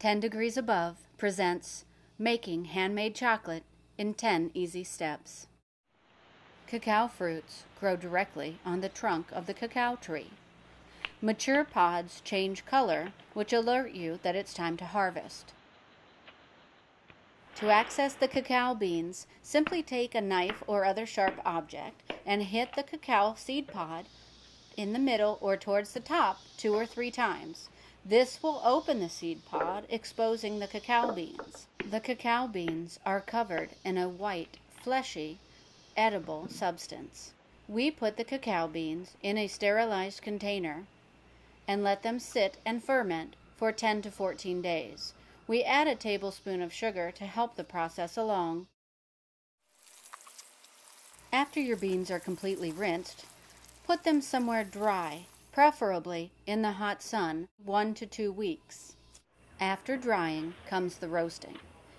10 Degrees Above presents Making Handmade Chocolate in 10 Easy Steps. Cacao fruits grow directly on the trunk of the cacao tree. Mature pods change color, which alert you that it's time to harvest. To access the cacao beans, simply take a knife or other sharp object and hit the cacao seed pod in the middle or towards the top 2 or 3 times. This will open the seed pod, exposing the cacao beans. The cacao beans are covered in a white, fleshy, edible substance. We put the cacao beans in a sterilized container and let them sit and ferment for 10 to 14 days. We add a tablespoon of sugar to help the process along. After your beans are completely rinsed, put them somewhere dry, preferably in the hot sun, 1 to 2 weeks. After drying comes the roasting.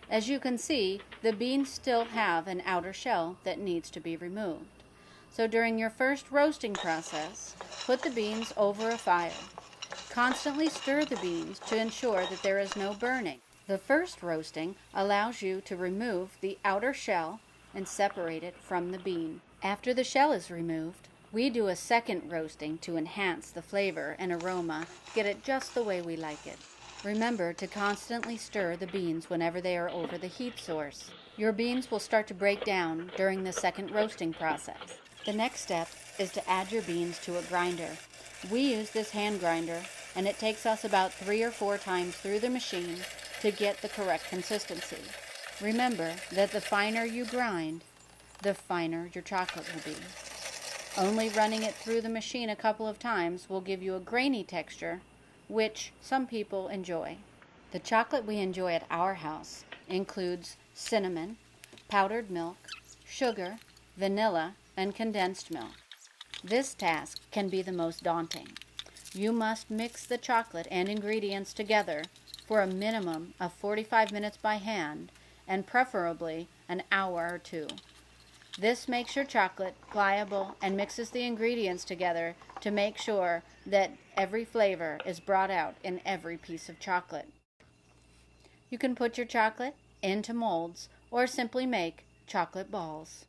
As you can see, the beans still have an outer shell that needs to be removed. So during your first roasting process, put the beans over a fire. Constantly stir the beans to ensure that there is no burning. The first roasting allows you to remove the outer shell and separate it from the bean. After the shell is removed, we do a second roasting to enhance the flavor and aroma, get it just the way we like it. Remember to constantly stir the beans whenever they are over the heat source. Your beans will start to break down during the second roasting process. The next step is to add your beans to a grinder. We use this hand grinder, and it takes us about 3 or 4 times through the machine to get the correct consistency. Remember that the finer you grind, the finer your chocolate will be. Only running it through the machine a couple of times will give you a grainy texture, which some people enjoy. The chocolate we enjoy at our house includes cinnamon, powdered milk, sugar, vanilla, and condensed milk. This task can be the most daunting. You must mix the chocolate and ingredients together for a minimum of 45 minutes by hand and preferably an hour or 2. This makes your chocolate pliable and mixes the ingredients together to make sure that every flavor is brought out in every piece of chocolate. You can put your chocolate into molds or simply make chocolate balls.